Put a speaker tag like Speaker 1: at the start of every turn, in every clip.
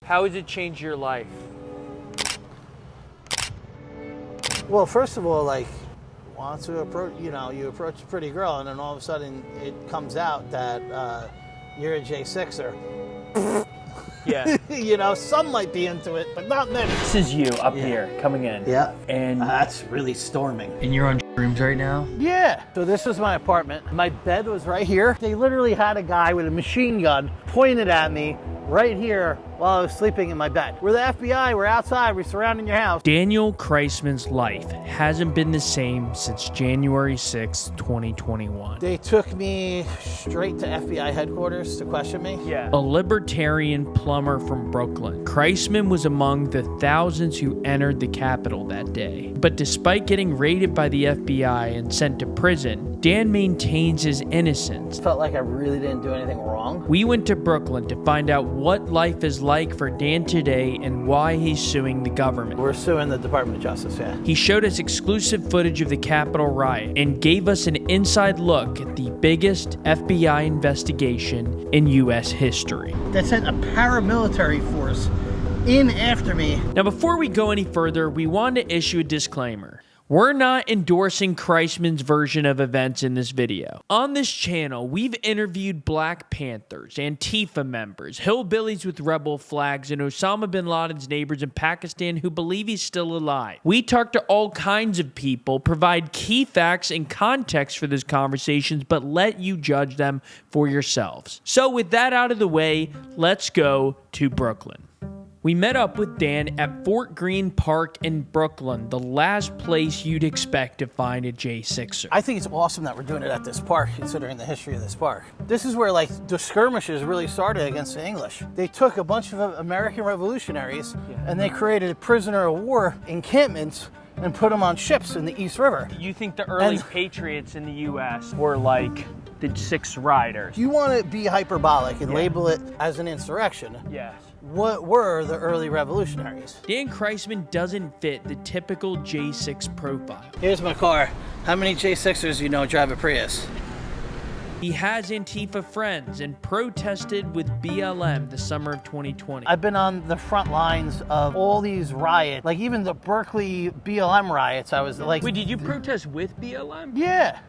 Speaker 1: How has it changed your life?
Speaker 2: Well, first of all, like, want to approach, you approach a pretty girl, and then all of a sudden it comes out that you're a J6er.
Speaker 1: Yeah.
Speaker 2: Some might be into it, but not many.
Speaker 1: This is you up here coming in.
Speaker 2: Yeah.
Speaker 1: And
Speaker 2: that's really storming.
Speaker 1: And you're on rooms right now?
Speaker 2: Yeah. So this was my apartment. My bed was right here. They literally had a guy with a machine gun pointed at me right here while I was sleeping in my bed. We're the FBI, we're outside, we're surrounding your house.
Speaker 1: Daniel Christmann's life hasn't been the same since January 6, 2021.
Speaker 2: They took me straight to FBI headquarters to question me.
Speaker 1: Yeah. A libertarian plumber from Brooklyn, Christmann was among the thousands who entered the Capitol that day. But despite getting raided by the FBI and sent to prison, Dan maintains his innocence.
Speaker 2: Felt like I really didn't do anything wrong.
Speaker 1: We went to Brooklyn to find out what life is like for Dan today and why he's suing the government.
Speaker 2: We're suing the Department of Justice, yeah.
Speaker 1: He showed us exclusive footage of the Capitol riot and gave us an inside look at the biggest FBI investigation in U.S. history.
Speaker 2: That sent a paramilitary force in after me.
Speaker 1: Now, before we go any further, we want to issue a disclaimer. We're not endorsing Christmann's version of events in this video. On this channel, we've interviewed Black Panthers, Antifa members, hillbillies with rebel flags, and Osama bin Laden's neighbors in Pakistan who believe he's still alive. We talk to all kinds of people, provide key facts and context for these conversations, but let you judge them for yourselves. So with that out of the way, let's go to Brooklyn. We met up with Dan at Fort Greene Park in Brooklyn, the last place you'd expect to find a J6er.
Speaker 2: I think it's awesome that we're doing it at this park, considering the history of this park. This is where, like, the skirmishes really started against the English. They took a bunch of American revolutionaries and they created prisoner of war encampments and put them on ships in the East River.
Speaker 1: You think the early patriots in the U.S. were like the Six Riders?
Speaker 2: You want to be hyperbolic and label it as an insurrection.
Speaker 1: Yes.
Speaker 2: What were the early revolutionaries?
Speaker 1: Dan Christmann doesn't fit the typical J6 profile.
Speaker 2: Here's my car. How many J6ers you know drive a Prius?
Speaker 1: He has Antifa friends and protested with BLM the summer of 2020.
Speaker 2: I've been on the front lines of all these riots, like even the Berkeley BLM riots. I was like...
Speaker 1: Wait, did you protest with BLM?
Speaker 2: Yeah.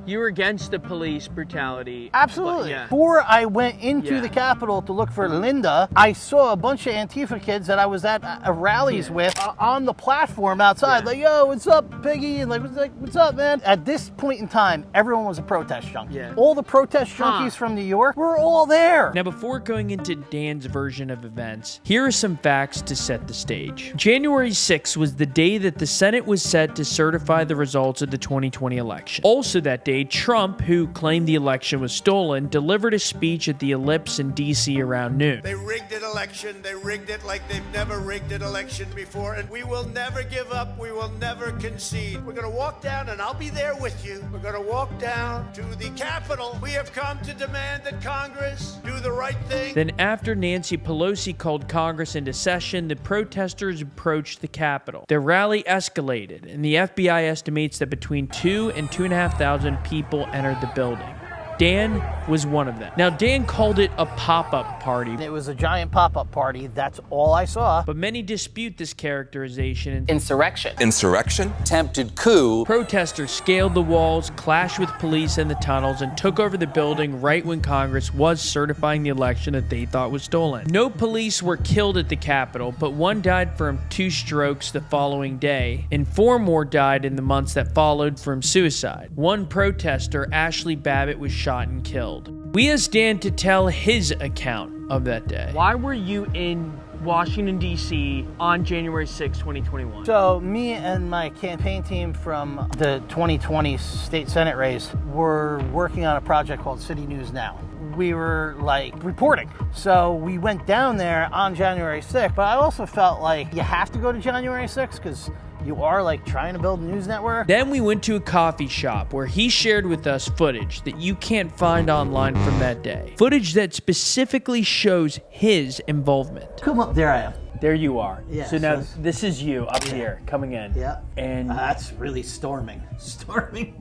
Speaker 1: You were against the police brutality.
Speaker 2: Absolutely.
Speaker 1: Yeah.
Speaker 2: Before I went into the Capitol to look for Linda, I saw a bunch of Antifa kids that I was at rallies with on the platform outside. Like, yo, what's up, Piggy? And like, what's up, man? At this point in time, everyone was a protest junkie. Yeah. All the protest junkies from New York were all there.
Speaker 1: Now, before going into Dan's version of events, here are some facts to set the stage. January 6th was the day that the Senate was set to certify the results of the 2020 election. Also that day, Trump, who claimed the election was stolen, delivered a speech at the Ellipse in D.C. around noon.
Speaker 3: They rigged an election. They rigged it like they've never rigged an election before, and we will never give up. We will never concede. We're going to walk down, and I'll be there with you. We're going to walk down to the Capitol. We have come to demand that Congress do the right thing.
Speaker 1: Then after Nancy Pelosi called Congress into session, the protesters approached the Capitol. Their rally escalated, and the FBI estimates that between 2,000 and 2,500 people entered the building. Dan was one of them. Now, Dan called it a pop-up party.
Speaker 2: It was a giant pop-up party. That's all I saw.
Speaker 1: But many dispute this characterization.
Speaker 4: Insurrection.
Speaker 5: Insurrection?
Speaker 4: Attempted coup.
Speaker 1: Protesters scaled the walls, clashed with police in the tunnels, and took over the building right when Congress was certifying the election that they thought was stolen. No police were killed at the Capitol, but one died from 2 strokes the following day, and 4 more died in the months that followed from suicide. One protester, Ashley Babbitt, was shot and killed. We asked Dan to tell his account of that day. Why were you in Washington, D.C. on January 6, 2021?
Speaker 2: So me and my campaign team from the 2020 state Senate race were working on a project called City News Now. We were like reporting. So we went down there on January 6th, but I also felt like you have to go to January 6th because you are like trying to build a news network.
Speaker 1: Then we went to a coffee shop where he shared with us footage that you can't find online from that day. Footage that specifically shows his involvement.
Speaker 2: Come up, there I am.
Speaker 1: There you are.
Speaker 2: Yeah,
Speaker 1: so now this is you up here coming in.
Speaker 2: Yeah.
Speaker 1: And
Speaker 2: that's really storming. Storming.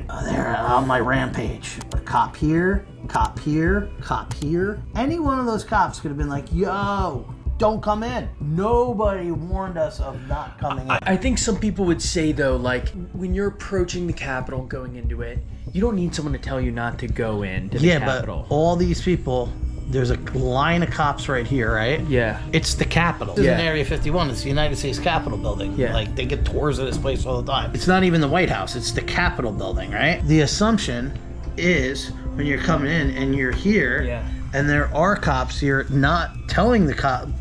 Speaker 2: Oh, there on my rampage. A cop here, cop here, cop here. Any one of those cops could have been like, yo, don't come in. Nobody warned us of not coming in.
Speaker 1: I think some people would say, though, like, when you're approaching the Capitol, going into it, you don't need someone to tell you not to go into the Capitol.
Speaker 2: But all these people, there's a line of cops right here, right?
Speaker 1: Yeah.
Speaker 2: It's the Capitol. This isn't Area 51. It's the United States Capitol building.
Speaker 1: Yeah.
Speaker 2: Like, they get tours of this place all the time. It's not even the White House. It's the Capitol building, right? The assumption is when you're coming in and you're here, and there are cops here not telling the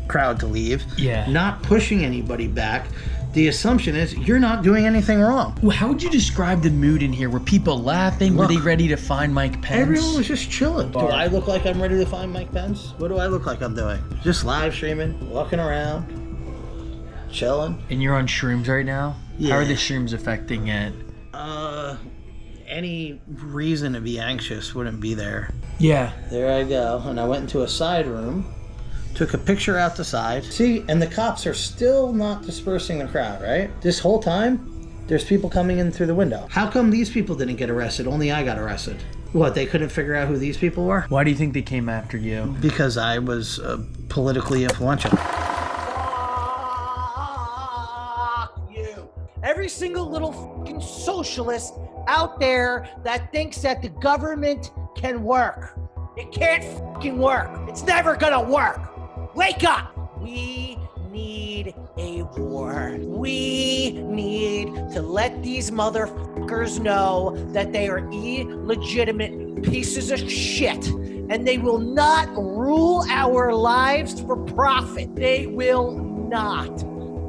Speaker 2: crowd to leave, not pushing anybody back, the assumption is you're not doing anything wrong.
Speaker 1: Well, how would you describe the mood in here? Were people laughing? Were they ready to find Mike Pence?
Speaker 2: Everyone was just chilling. Do I look like I'm ready to find Mike Pence? What do I look like I'm doing? Just live streaming, walking around, chilling.
Speaker 1: And you're on shrooms right now?
Speaker 2: Yeah.
Speaker 1: How are the shrooms affecting it?
Speaker 2: Any reason to be anxious wouldn't be there.
Speaker 1: Yeah.
Speaker 2: There I go. And I went into a side room, took a picture out the side. See, and the cops are still not dispersing the crowd, right? This whole time, there's people coming in through the window. How come these people didn't get arrested? Only I got arrested. What, they couldn't figure out who these people were?
Speaker 1: Why do you think they came after you?
Speaker 2: Because I was politically influential.
Speaker 4: Every single little fucking socialist out there that thinks that the government can work. It can't fucking work. It's never gonna work. Wake up! We need a war. We need to let these motherfuckers know that they are illegitimate pieces of shit. And they will not rule our lives for profit. They will not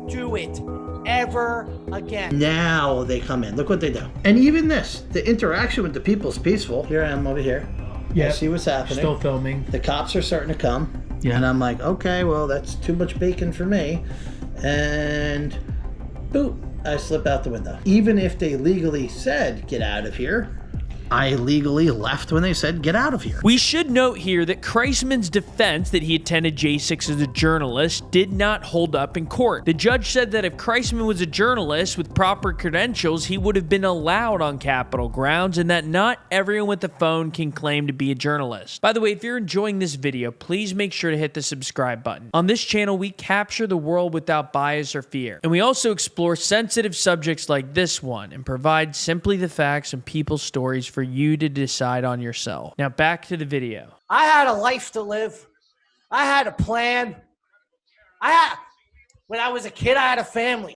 Speaker 4: do it ever again.
Speaker 2: Now they come in. Look what they do. And even this, the interaction with the people is peaceful. Here I am over here. Yeah. See what's happening.
Speaker 1: Still filming.
Speaker 2: The cops are starting to come.
Speaker 1: Yeah.
Speaker 2: And I'm like, okay, well, that's too much bacon for me. And boop, I slip out the window. Even if they legally said, get out of here, I legally left when they said, get out of here.
Speaker 1: We should note here that Christmann's defense that he attended J6 as a journalist did not hold up in court. The judge said that if Christmann was a journalist with proper credentials, he would have been allowed on Capitol grounds, and that not everyone with a phone can claim to be a journalist. By the way, if you're enjoying this video, please make sure to hit the subscribe button. On this channel, we capture the world without bias or fear, and we also explore sensitive subjects like this one and provide simply the facts and people's stories for you to decide on yourself. Now back to the video.
Speaker 4: I had a life to live. I had a plan. When I was a kid, I had a family.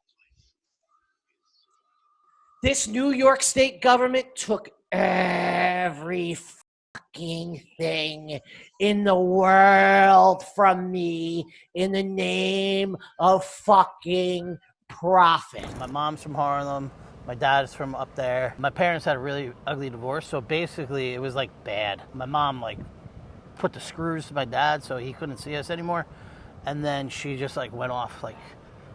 Speaker 4: This New York State government took every fucking thing in the world from me in the name of fucking profit.
Speaker 2: My mom's from Harlem. My dad's from up there. My parents had a really ugly divorce, so basically it was like bad. My mom like put the screws to my dad so he couldn't see us anymore. And then she just like went off like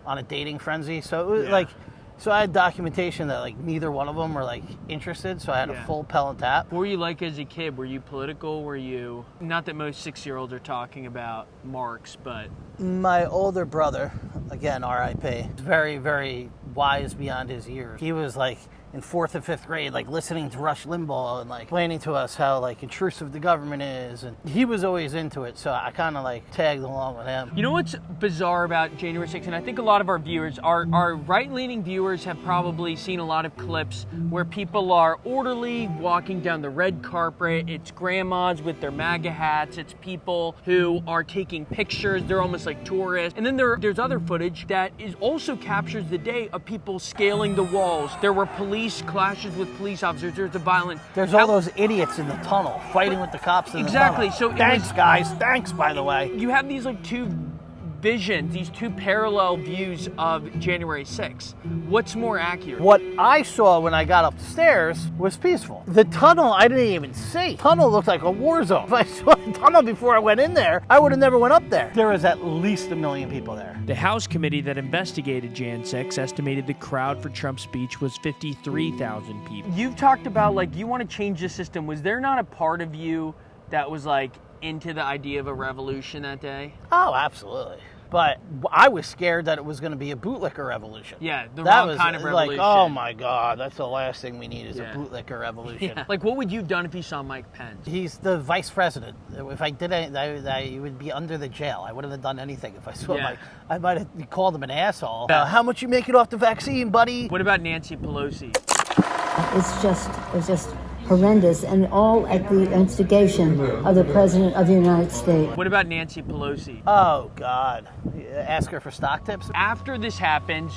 Speaker 2: on a dating frenzy. So it was like, so I had documentation that like neither one of them were like interested, so I had a full Pel and Tap.
Speaker 1: What were you like as a kid? Were you political? Were you, not that most 6-year-olds are talking about Marx, but...
Speaker 2: My older brother, again, R.I.P., very, very wise beyond his years. He was like in 4th and 5th grade, like listening to Rush Limbaugh and like explaining to us how like intrusive the government is. And he was always into it, so I kind of like tagged along with him.
Speaker 1: You know what's bizarre about January 6th? And I think a lot of our viewers, our right-leaning viewers have probably seen a lot of clips where people are orderly walking down the red carpet. It's grandmas with their MAGA hats. It's people who are taking pictures. They're almost like tourists. And then there's other footage that is also captures the day of people scaling the walls. There were police clashes with police officers. There's the violent.
Speaker 2: There's all those idiots in the tunnel fighting with the cops in the
Speaker 1: exactly.
Speaker 2: tunnel.
Speaker 1: So
Speaker 2: thanks, guys. Thanks, by the way.
Speaker 1: You have these like two visions, these two parallel views of January 6th. What's more accurate?
Speaker 2: What I saw when I got upstairs was peaceful. The tunnel I didn't even see. Tunnel looked like a war zone. If I saw the tunnel before I went in there, I would have never went up there. There was at least 1 million people there.
Speaker 1: The House committee that investigated Jan 6 estimated the crowd for Trump's speech was 53,000 people. You've talked about like you want to change the system. Was there not a part of you that was like into the idea of a revolution that day?
Speaker 2: Oh, absolutely. But I was scared that it was going to be a bootlicker revolution.
Speaker 1: Yeah, the
Speaker 2: that
Speaker 1: wrong
Speaker 2: was
Speaker 1: kind of revolution.
Speaker 2: Like, oh my God, that's the last thing we need is a bootlicker revolution.
Speaker 1: Yeah. Like, what would you have done if you saw Mike Pence?
Speaker 2: He's the vice president. If I did it, I would be under the jail. I wouldn't have done anything if I saw Mike. I might have called him an asshole. How much you making off the vaccine, buddy?
Speaker 1: What about Nancy Pelosi?
Speaker 5: It's just horrendous, and all at the instigation of the President of the United States.
Speaker 1: What about Nancy Pelosi?
Speaker 2: Oh, God. Ask her for stock tips?
Speaker 1: After this happens,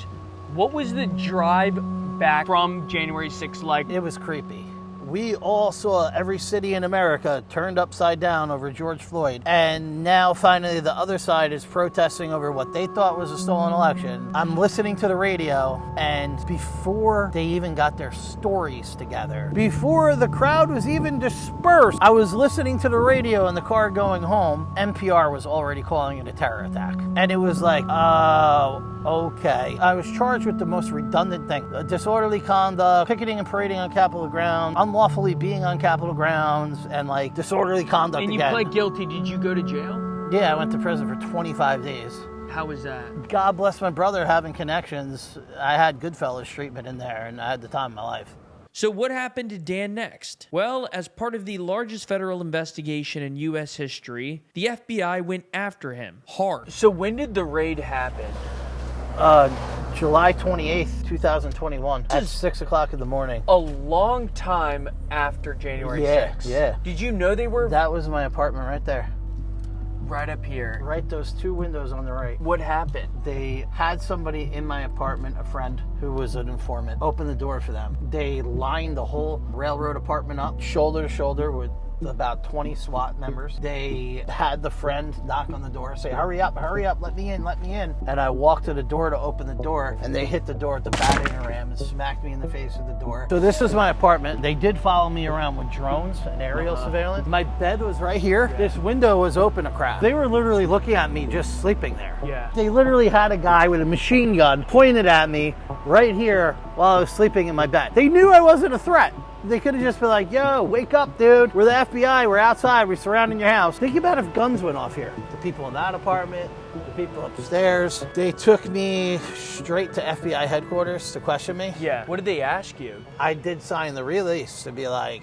Speaker 1: what was the drive back from January 6th like?
Speaker 2: It was creepy. We all saw every city in America turned upside down over George Floyd. And now finally the other side is protesting over what they thought was a stolen election. I'm listening to the radio, and before they even got their stories together, before the crowd was even dispersed, I was listening to the radio in the car going home. NPR was already calling it a terror attack. And it was like, oh, okay. I was charged with the most redundant thing. Disorderly conduct, picketing and parading on Capitol ground, unlawfully being on Capitol grounds, and like disorderly conduct
Speaker 1: And you
Speaker 2: again.
Speaker 1: pled guilty. Did you go to jail?
Speaker 2: Yeah, I went to prison for 25 days.
Speaker 1: How was that?
Speaker 2: God bless my brother having connections. I had Goodfellas treatment in there, and I had the time of my life.
Speaker 1: So what happened to Dan next? Well, as part of the largest federal investigation in U.S. history, the FBI went after him hard. So when did the raid happen?
Speaker 2: July 28th, 2021 at 6 o'clock in the morning.
Speaker 1: A long time after January 6th.
Speaker 2: Yeah.
Speaker 1: Did you know they were?
Speaker 2: That was my apartment right there.
Speaker 1: Right up here.
Speaker 2: Right, those two windows on the right.
Speaker 1: What happened?
Speaker 2: They had somebody in my apartment, a friend who was an informant, open the door for them. They lined the whole railroad apartment up, shoulder to shoulder with about 20 SWAT members. They had the friend knock on the door, say, hurry up, let me in. And I walked to the door to open the door, and they hit the door with the batting ram and smacked me in the face with the door. So this is my apartment. They did follow me around with drones and aerial surveillance. My bed was right here. This window was open a crap. They were literally looking at me just sleeping there.
Speaker 1: Yeah.
Speaker 2: They literally had a guy with a machine gun pointed at me right here while I was sleeping in my bed. They knew I wasn't a threat. They could have just been like, yo, wake up, dude. We're the FBI. We're outside. We're surrounding your house. Think about if guns went off here. The people in that apartment, the people upstairs. They took me straight to FBI headquarters to question me.
Speaker 1: Yeah. What did they ask you?
Speaker 2: I did sign the release to be like,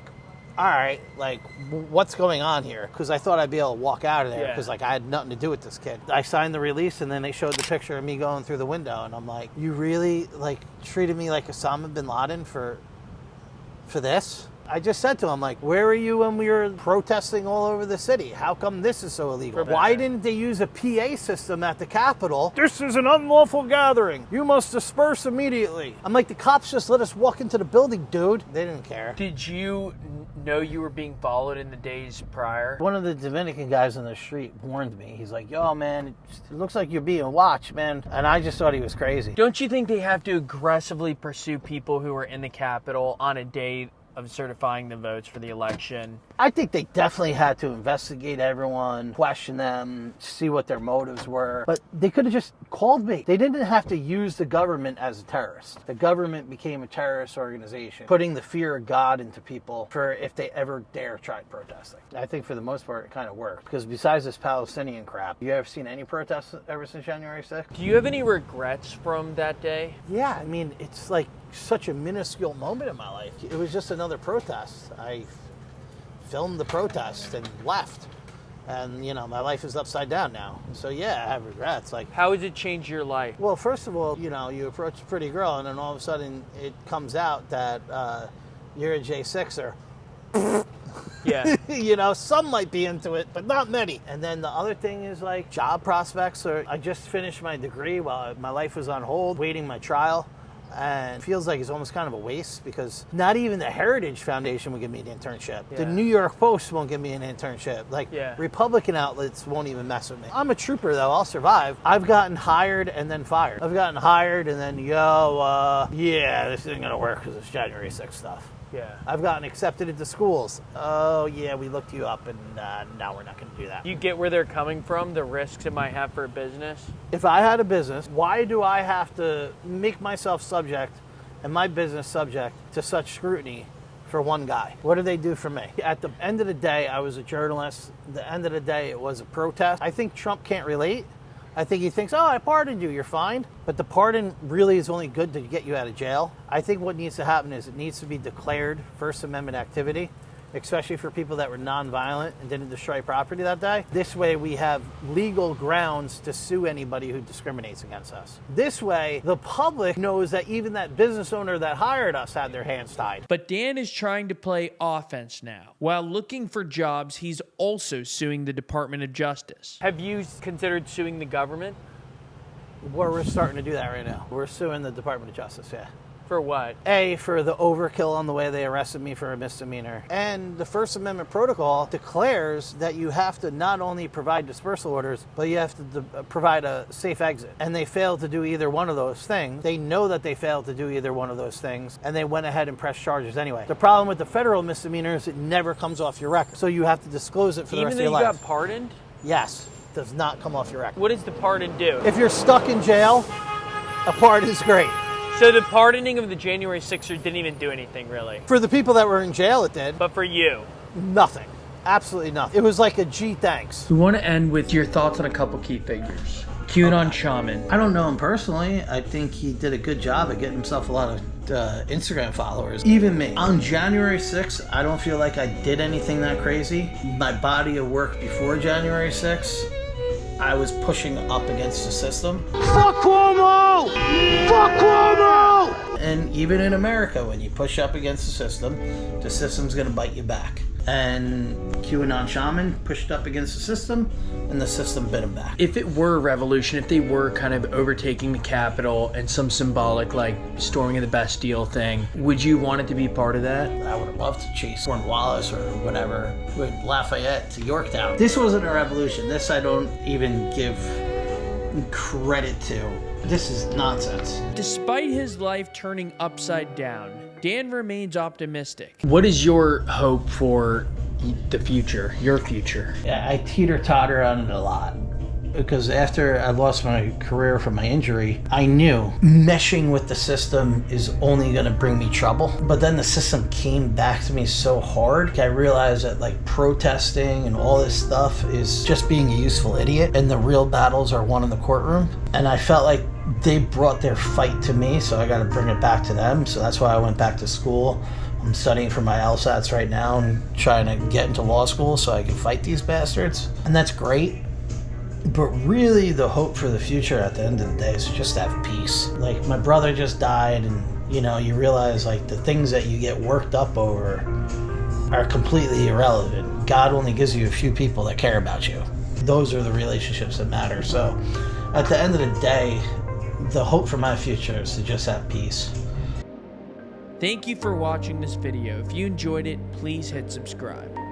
Speaker 2: all right, like, what's going on here? Because I thought I'd be able to walk out of there because, like, I had nothing to do with this kid. I signed the release, and then they showed the picture of me going through the window, and I'm like, you really, like, treated me like Osama bin Laden for this? I just said to him, like, where were you when we were protesting all over the city? How come this is so illegal? Why didn't they use a PA system at the Capitol? This is an unlawful gathering. You must disperse immediately. I'm like, the cops just let us walk into the building, dude. They didn't care.
Speaker 1: Did you know you were being followed in the days prior?
Speaker 2: One of the Dominican guys on the street warned me. He's like, yo, man, it looks like you're being watched, man. And I just thought he was crazy.
Speaker 1: Don't you think they have to aggressively pursue people who are in the Capitol on a day of certifying the votes for the election?
Speaker 2: I think they definitely had to investigate everyone, question them, see what their motives were. But they could have just called me. They didn't have to use the government as a terrorist. The government became a terrorist organization, putting the fear of God into people for if they ever dare try protesting. I think for the most part, it kind of worked. Because besides this Palestinian crap, you ever seen any protests ever since January 6th?
Speaker 1: Do you have any regrets from that day?
Speaker 2: Yeah, I mean, it's like such a minuscule moment in my life. It was just another protest. I filmed the protest and left. And, you know, my life is upside down now. So, yeah, I have regrets. Like,
Speaker 1: how has it changed your life?
Speaker 2: Well, first of all, you know, you approach a pretty girl, and then all of a sudden it comes out that you're a J6er.
Speaker 1: Yeah.
Speaker 2: You know, some might be into it, but not many. And then the other thing is, like, job prospects. I just finished my degree while my life was on hold, waiting my trial. And it feels like it's almost kind of a waste because not even the Heritage Foundation will give me an internship. Yeah. The New York Post won't give me an internship. Like, Republican outlets won't even mess with me. I'm a trooper, though. I'll survive. I've gotten hired and then fired. I've gotten hired and then, yeah, this isn't going to work because it's January 6th stuff.
Speaker 1: Yeah.
Speaker 2: I've gotten accepted into schools. Oh, yeah, we looked you up, and now we're not going to do that.
Speaker 1: You get where they're coming from, the risks it might have for a business?
Speaker 2: If I had a business, why do I have to make myself subject and my business subject to such scrutiny for one guy? What do they do for me? At the end of the day, I was a journalist. At the end of the day, it was a protest. I think Trump can't relate I think he thinks, oh, I pardoned you, you're fine. But the pardon really is only good to get you out of jail. I think what needs to happen is it needs to be declared First Amendment activity, especially for people that were nonviolent and didn't destroy property that day. This way we have legal grounds to sue anybody who discriminates against us. This way, the public knows that even that business owner that hired us had their hands tied.
Speaker 1: But Dan is trying to play offense now. While looking for jobs, he's also suing the Department of Justice.
Speaker 6: Have you considered suing the government?
Speaker 2: We're starting to do that right now. We're suing the Department of Justice, yeah.
Speaker 6: For what?
Speaker 2: A, for the overkill on the way they arrested me for a misdemeanor. And the First Amendment protocol declares that you have to not only provide dispersal orders, but you have to provide a safe exit. And they failed to do either one of those things. They know that they failed to do either one of those things, and they went ahead and pressed charges anyway. The problem with the federal misdemeanors, it never comes off your record. So you have to disclose it for the rest of your life.
Speaker 6: Even though you got pardoned?
Speaker 2: Yes, does not come off your record.
Speaker 6: What does the pardon do?
Speaker 2: If you're stuck in jail, a pardon is great.
Speaker 6: So the pardoning of the January 6er didn't even do anything, really?
Speaker 2: For the people that were in jail, it did.
Speaker 6: But for you?
Speaker 2: Nothing. Absolutely nothing. It was like a gee, thanks.
Speaker 1: We want to end with your thoughts on a couple key figures. QAnon Shaman.
Speaker 2: I don't know him personally. I think he did a good job at getting himself a lot of Instagram followers. Even me. On January 6th, I don't feel like I did anything that crazy. My body of work before January 6th, I was pushing up against the system.
Speaker 4: Fuck Cuomo! Fuck Cuomo!
Speaker 2: And even in America, when you push up against the system's gonna bite you back. And QAnon Shaman pushed up against the system, and the system bit him back.
Speaker 1: If it were a revolution, if they were kind of overtaking the Capitol and some symbolic, like, storming of the Bastille thing, would you want it to be part of that?
Speaker 2: I would have loved to chase Cornwallis or whatever with Lafayette to Yorktown. This wasn't a revolution. This I don't even give credit to. This is nonsense.
Speaker 1: Despite his life turning upside down, Dan remains optimistic. What is your hope for the future, your future?
Speaker 2: Yeah, I teeter-totter on it a lot. Because after I lost my career from my injury, I knew meshing with the system is only going to bring me trouble. But then the system came back to me so hard, I realized that like protesting and all this stuff is just being a useful idiot, and the real battles are won in the courtroom. And I felt like they brought their fight to me, so I got to bring it back to them. So that's why I went back to school. I'm studying for my LSATs right now and trying to get into law school so I can fight these bastards. And that's great. But really, the hope for the future at the end of the day is just to have peace. Like, my brother just died, and, you know, you realize, like, the things that you get worked up over are completely irrelevant. God only gives you a few people that care about you. Those are the relationships that matter. So, at the end of the day, the hope for my future is to just have peace.
Speaker 1: Thank you for watching this video. If you enjoyed it, please hit subscribe.